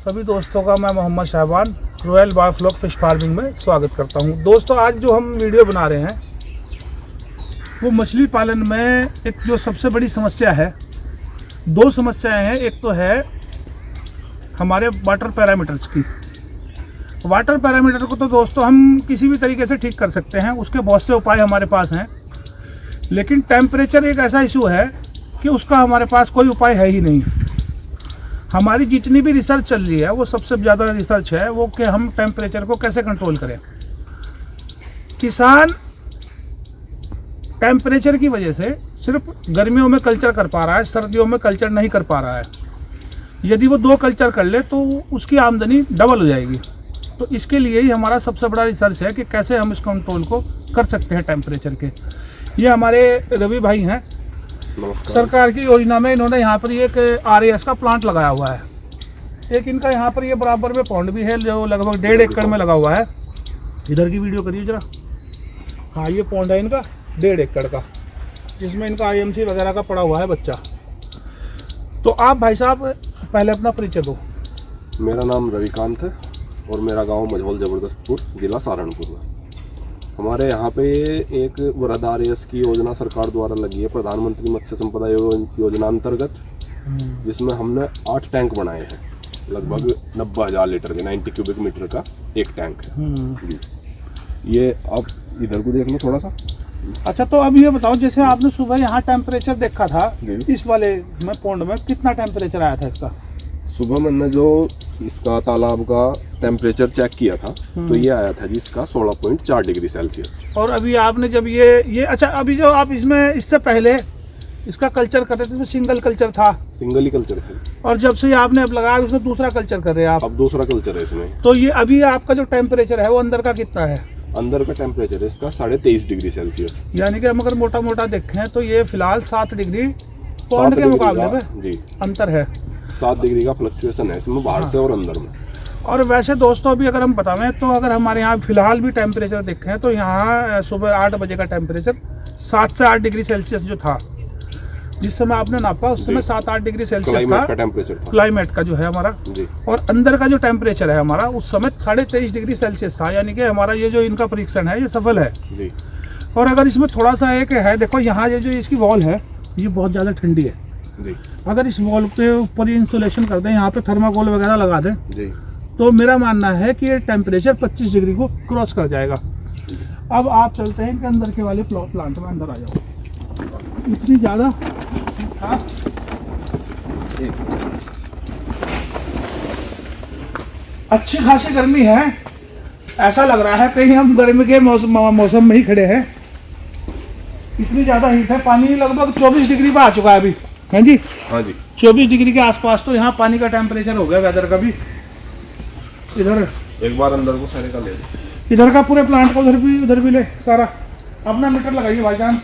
सभी दोस्तों का मैं Mohammad Shahban royal biofloc fish farming में स्वागत करता हूं। दोस्तों आज जो हम वीडियो बना रहे हैं वो मछली पालन में एक जो सबसे बड़ी समस्या है, दो समस्याएं हैं। एक तो है हमारे वाटर पैरामीटर्स की। वाटर पैरामीटर को तो दोस्तों हम किसी भी तरीके से ठीक कर सकते हैं, उसके बहुत से उपाय हमारे पास हैं। लेकिन टेम्परेचर एक ऐसा इशू है कि उसका हमारे पास कोई उपाय है ही नहीं। हमारी जितनी भी रिसर्च चल रही है वो सबसे ज़्यादा रिसर्च है वो कि हम टेम्परेचर को कैसे कंट्रोल करें। किसान टेम्परेचर की वजह से सिर्फ गर्मियों में कल्चर कर पा रहा है, सर्दियों में कल्चर नहीं कर पा रहा है। यदि वो 2 कल्चर कर ले तो उसकी आमदनी डबल हो जाएगी। तो इसके लिए ही हमारा सबसे बड़ा रिसर्च है कि कैसे हम इस कंट्रोल को कर सकते हैं टेम्परेचर के। ये हमारे रवि भाई हैं, सरकार की योजना में इन्होंने यहाँ पर एक RAS का प्लांट लगाया हुआ है। एक इनका यहाँ पर ये बराबर में पॉन्ड भी है जो लगभग 1.5 एकड़ में लगा हुआ है। इधर की वीडियो करिए जरा। हाँ, ये पॉन्ड है इनका 1.5 एकड़ का, जिसमें इनका IMC वगैरह का पड़ा हुआ है बच्चा। तो आप भाई साहब पहले अपना परिचय दो। मेरा नाम रविकांत है और मेरा गांव मझौल जबरदस्तपुर, जिला सहारनपुर में। हमारे यहाँ पे एक वृहद RAS की योजना सरकार द्वारा लगी है, प्रधानमंत्री मत्स्य संपदा योजना अंतर्गत, जिसमें हमने 8 टैंक बनाए हैं। लगभग 90,000 लीटर के 90 क्यूबिक मीटर का एक टैंक है। ये आप इधर को देख लो थोड़ा सा। अच्छा, तो अब ये बताओ, जैसे आपने सुबह यहाँ टेम्परेचर देखा था, इस वाले में पॉन्ड में कितना टेम्परेचर आया था इसका? सुबह मैंने जो इसका तालाब का टेम्परेचर चेक किया था तो ये आया था जिसका 16.4 डिग्री सेल्सियस। और अभी आपने जब ये अच्छा, अभी जो आप इसमें इससे पहले इसका कल्चर कर रहे थे, इसमें सिंगल कल्चर था? सिंगल ही कल्चर था। और जब से आपने अब लगाया उसमें दूसरा कल्चर कर रहे हैं आप? अब दूसरा कल्चर है इसमें। तो ये अभी आपका जो टेम्परेचर है वो अंदर का कितना है? अंदर का टेम्परेचर है इसका 23.5 डिग्री सेल्सियस। यानी कि हम अगर मोटा मोटा देखें तो ये फिलहाल 7 डिग्री पॉन्ड के मुकाबले में जी अंतर है। 7 डिग्री का फ्लक्चुएशन है इसमें बाहर से और अंदर में। और वैसे दोस्तों अभी अगर हम बतावें तो अगर हमारे यहाँ फिलहाल भी टेम्परेचर देखें तो यहाँ सुबह 8 बजे का टेम्परेचर 7 से 8 डिग्री सेल्सियस जो था, जिस समय आपने नापा उस समय 7-8 डिग्री सेल्सियस था टेम्परेचर था, क्लाइमेट का जो है हमारा जी। और अंदर का जो टेम्परेचर है हमारा उस समय 23.5 डिग्री सेल्सियस था। यानी कि हमारा ये जो इनका परीक्षण है ये सफल है जी। और अगर इसमें थोड़ा सा एक है, देखो यहाँ ये जो इसकी वॉल है ये बहुत ज़्यादा ठंडी है जी। अगर इस वॉल के ऊपर इंसुलेशन कर दें, यहाँ पे थर्माकोल वगैरह लगा दें जी, तो मेरा मानना है कि ये टेम्परेचर 25 डिग्री को क्रॉस कर जाएगा। अब आप चलते हैं इनके अंदर के वाले प्लांट में, अंदर आ जाओ। इतनी ज़्यादा अच्छी खासी गर्मी है, ऐसा लग रहा है कहीं हम गर्मी के मौसम में ही खड़े हैं। इतनी ज़्यादा हीट है, पानी लगभग 24 डिग्री पर आ चुका है अभी, है जी? हाँ जी, 24 डिग्री के आसपास तो यहाँ पानी का टेम्परेचर हो गया वेदर का भी। इधर एक बार अंदर को सारे का ले, इधर का पूरे प्लांट को उधर भी ले सारा। अपना मीटर लगाइए भाईजान।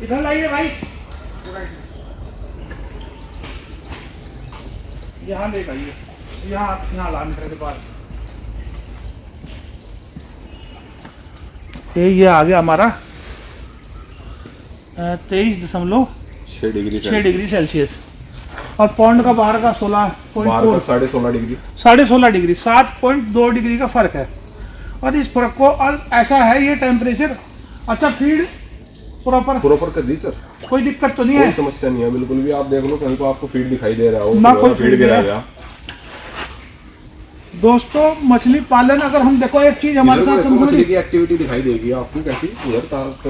इधर लाइए भाई, यहाँ ले आइए, यहाँ ला मीटर के पास। ये आ गया हमारा 23.6 डिग्री सेल्सियस। और पॉन्ड का बाहर का 16.4, 16.5 डिग्री, 16.5 डिग्री, 7.2 डिग्री का फर्क है। और इस फर्क को ऐसा है ये टेम्परेचर। अच्छा, फीड प्रॉपर कर दी सर, कोई दिक्कत तो नहीं है? कोई समस्या नहीं है बिल्कुल भी। आप देख लो कहीं को आपको फीड दिखाई दे रहा हो ना, कोई फीड भी रहेगा। दोस्तों मछली पालन अगर हम देखो एक चीज हमारे साथ मछली की एक्टिविटी दिखाई देगी आपको कैसी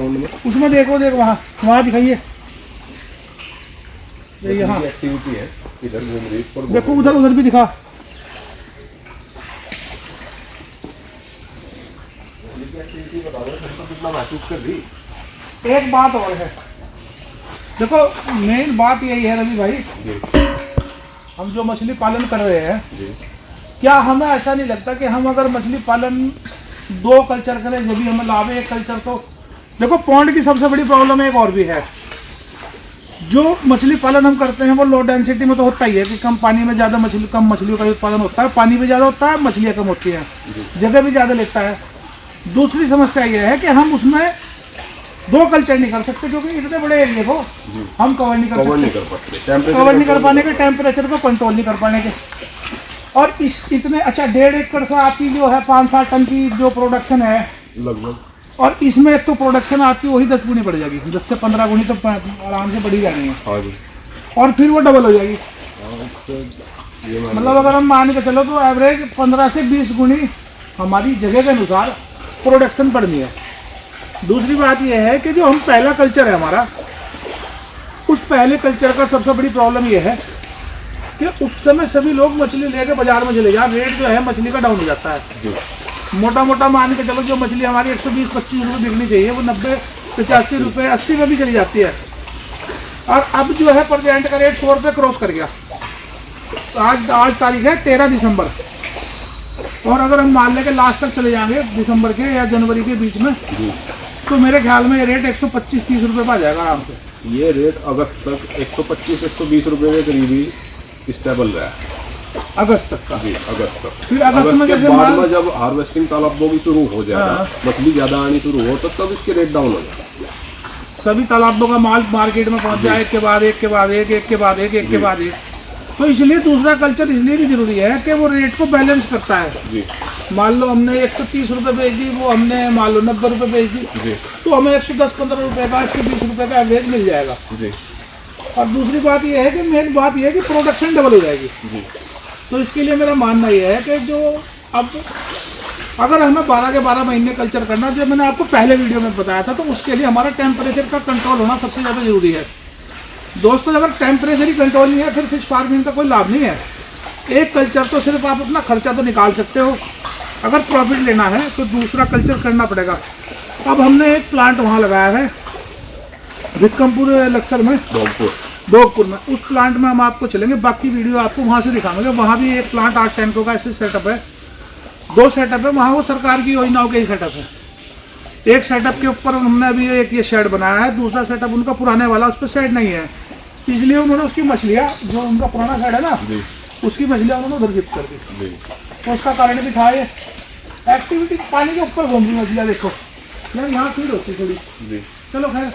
में, उसमें देखो वहाँ दिखाइए, यहाँ एक्टिविटी है। इधर घूम रही है, देखो उधर भी दिखा। एक्टिविटी बता दो कितना महसूस कर रही। एक बात और है, देखो मेन बात यही है रवि भाई, हम जो मछली पालन कर रहे हैं जी, क्या हमें ऐसा नहीं लगता कि हम अगर मछली पालन 2 कल्चर करें जब भी हमें लाभ है 1 कल्चर? तो देखो पॉन्ड की सबसे बड़ी प्रॉब्लम एक और भी है, जो मछली पालन हम करते हैं वो लो डेंसिटी में तो होता ही है कि कम पानी में ज़्यादा कम मछलियों का उत्पादन होता है, पानी भी ज़्यादा होता है, मछलियाँ कम होती हैं, जगह भी ज़्यादा लेता है। दूसरी समस्या ये है कि हम उसमें 2 कल्चर नहीं कर सकते क्योंकि इतने बड़े एरिया को हम कवर नहीं कर सकते, कवर नहीं कर पाने के, टेम्परेचर को कंट्रोल नहीं कर पाने के। और इस इतने अच्छा 1.5 एकड़ से आपकी जो है 5-7 टन की जो प्रोडक्शन है लगभग, और इसमें एक तो प्रोडक्शन आपकी वही 10 गुनी बढ़ जाएगी, 10 से 15 गुनी तो आराम से बढ़ी जानी है, और फिर वो डबल हो जाएगी। मतलब अगर हम मान के चलो तो एवरेज 15 से 20 गुनी हमारी जगह के अनुसार प्रोडक्शन बढ़नी है। दूसरी बात यह है कि जो हम पहला कल्चर है हमारा, उस पहले कल्चर का सबसे बड़ी प्रॉब्लम यह है कि उस समय सभी लोग मछली लेके बाजार में चले जाए, रेट जो है मछली का डाउन हो जाता है। मोटा मोटा मान के चलो जो मछली हमारी 120-25 रुपये बिकनी चाहिए वो 90-85 रुपये 80 में भी चली जाती है। और अब जो है प्रेजेंट का रेट 100 रुपये क्रॉस कर गया। आज तारीख है 13 दिसंबर, और अगर हम मान लें कि लास्ट तक चले जाएंगे दिसंबर के या जनवरी के बीच में, तो मेरे ख्याल में ये रेट 125-30 रुपये पर आ जाएगा आराम से। ये रेट अगस्त तक 125-120 रुपये के करीब ही स्टेबल रहा है, अगस्त तक का। जी, अगस्त तक। फिर अगस्त में के जैसे बाद में जब हार्वेस्टिंग तालाबों की शुरू हो जाएगा, मछली ज़्यादा आनी शुरू हो, तो तब इसके रेट डाउन हो जाएगा। सभी तालाबों का माल मार्केट में पहुंच जाए, एक के बाद एक के बाद एक, एक के बाद एक, एक के बाद एक। तो इसलिए दूसरा कल्चर इसलिए भी जरूरी है कि वो रेट को बैलेंस करता है। जी। मान लो हमने 130 रुपये बेच दी, वो हमने मान लो 90 रुपये बेच दी, जी, तो हमें 110-15 रुपये का 120 रुपये का एवरेज मिल जाएगा। जी। और दूसरी बात यह है कि मेन बात यह है कि प्रोडक्शन डबल हो जाएगी। जी। तो इसके लिए मेरा मानना यह है कि जो अब अगर हमें 12 के 12 महीने कल्चर करना, जो मैंने आपको पहले वीडियो में बताया था, तो उसके लिए हमारा टेम्परेचर का कंट्रोल होना सबसे ज़्यादा जरूरी है। दोस्तों अगर टेम्परेचर ही कंट्रोल नहीं है फिर फिश फार्मिंग का कोई लाभ नहीं है। एक कल्चर तो सिर्फ आप अपना खर्चा तो निकाल सकते हो, अगर प्रॉफिट लेना है तो दूसरा कल्चर करना पड़ेगा। अब हमने एक प्लांट वहाँ लगाया है विक्रमपुर लक्सर में, दोगपुर में। उस प्लांट में हम आपको चलेंगे, बाकी वीडियो आपको वहाँ से दिखाएंगे। वहाँ भी एक प्लांट 8 टैंकों का ऐसे सेटअप है, 2 सेटअप है वहाँ, वो सरकार की योजनाओं के ही सेटअप है। एक सेटअप के ऊपर उन्होंने अभी एक ये शेड बनाया है, दूसरा सेटअप उनका पुराने वाला, उस पर शेड नहीं है, इसलिए उन्होंने उसकी मछलियाँ, जो उनका पुराना शेड है ना, उसकी मछलियाँ उन्होंने उधर शिफ्ट कर दी। तो उसका कारण भी था ये एक्टिविटी, पानी के ऊपर घूम रही मछलियाँ। देखो यार यहाँ फीड होती थोड़ी। चलो खैर,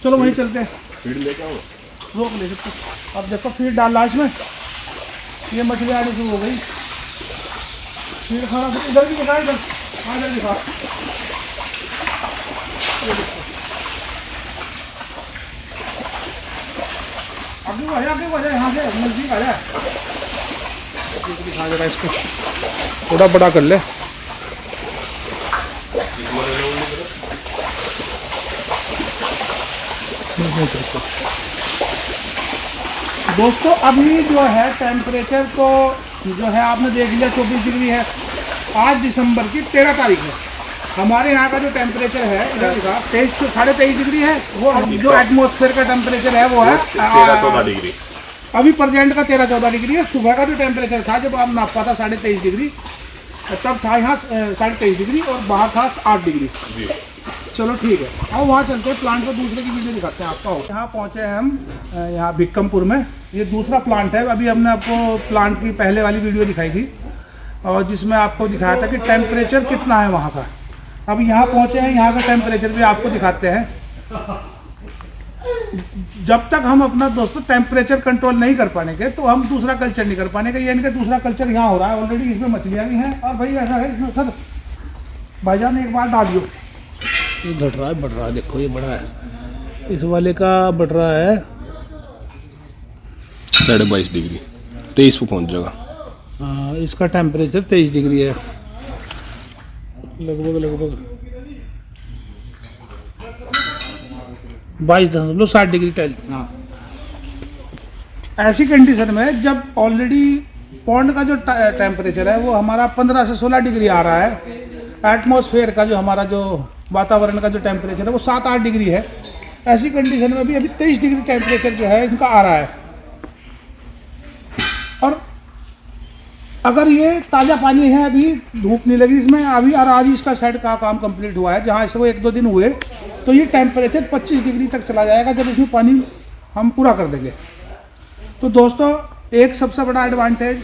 चलो वहीं चलते हैं, फीड लेके आओ, रोक ले सकते। अब देखो फीड डाला इसमें, ये मछली आनी शुरू हो गई। फीड खाना इधर भी दिखा, इधर इधर दिखा। आगे वजह यहाँ से नजदीक आ जाए, दिखा जरा इसको, थोड़ा बड़ा कर ले। दोस्तों अभी जो है टेम्परेचर को जो है आपने देख लिया 24 डिग्री है। आज दिसंबर की 13 तारीख है। हमारे यहाँ का जो टेम्परेचर है इधर दिखा 23-23.5 डिग्री है। वो जो एटमॉस्फेयर का टेम्परेचर है वो है 13-14 डिग्री। अभी प्रेजेंट का 13-14 डिग्री है। सुबह का जो टेम्परेचर था जब आप नापा था 23.5 डिग्री, तब था यहाँ 23.5 डिग्री और बाहर था 8 डिग्री। चलो ठीक है, अब वहाँ चलते हैं, प्लांट को दूसरे की वीडियो दिखाते हैं आपको। यहाँ पहुँचे हैं हम, यहाँ विक्रमपुर में। ये दूसरा प्लांट है। अभी हमने आपको प्लांट की पहले वाली वीडियो दिखाई थी और जिसमें आपको दिखाया था कि टेम्परेचर कितना है वहाँ का। अब यहाँ पहुँचे हैं, यहाँ का टेम्परेचर भी आपको दिखाते हैं। जब तक हम अपना दोस्तों टेम्परेचर कंट्रोल नहीं कर पाएंगे तो हम दूसरा कल्चर नहीं कर पाएंगे। यानी कि दूसरा कल्चर यहाँ हो रहा है ऑलरेडी, इसमें मछलियाँ भी हैं। और भाई ऐसा है इसमें सर भाईजान एक बार डाल दो, ये बढ़ रहा है, बढ़ रहा है, देखो ये बढ़ा है। इस वाले का बढ़ रहा है 22.5 डिग्री, 23 पे पहुँच जाएगा। हाँ, इसका टेम्परेचर 23 डिग्री है लगभग 22.60 डिग्री टेल। हाँ, ऐसी कंडीशन में जब ऑलरेडी पॉन्ड का जो टेम्परेचर है वो हमारा 15 से 16 डिग्री आ रहा है, एटमॉस्फेयर का जो हमारा जो वातावरण का जो टेम्परेचर है वो 7-8 डिग्री है। ऐसी कंडीशन में भी अभी 23 डिग्री टेम्परेचर जो है इनका आ रहा है। और अगर ये ताज़ा पानी है, अभी धूप नहीं लगी इसमें अभी, और आज इसका सेट का काम कंप्लीट हुआ है, जहाँ इसे वो 1-2 दिन हुए, तो ये टेम्परेचर 25 डिग्री तक चला जाएगा जब इसमें पानी हम पूरा कर देंगे। तो दोस्तों एक सबसे बड़ा एडवांटेज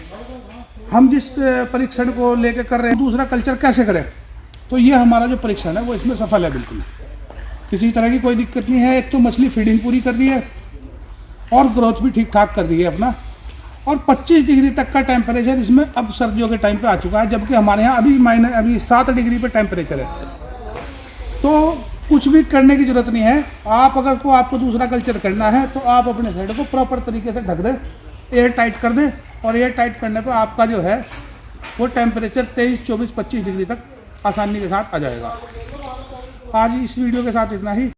हम जिस परीक्षण को लेकर कर रहे हैं, दूसरा कल्चर कैसे करें, तो ये हमारा जो परीक्षण है वो इसमें सफल है बिल्कुल। किसी तरह की कोई दिक्कत नहीं है। एक तो मछली फीडिंग पूरी कर रही है और ग्रोथ भी ठीक ठाक कर रही है अपना। और 25 डिग्री तक का टेम्परेचर इसमें अब सर्दियों के टाइम पे आ चुका है, जबकि हमारे यहाँ अभी 7 डिग्री पे टेम्परेचर है। तो कुछ भी करने की ज़रूरत नहीं है। आपको दूसरा कल्चर करना है तो आप अपने साइड को प्रॉपर तरीके से ढक दें, एयर टाइट कर दें, और एयर टाइट करने पर आपका जो है वो टेम्परेचर 23, 24, 25 डिग्री तक आसानी के साथ आ जाएगा। आज इस वीडियो के साथ इतना ही।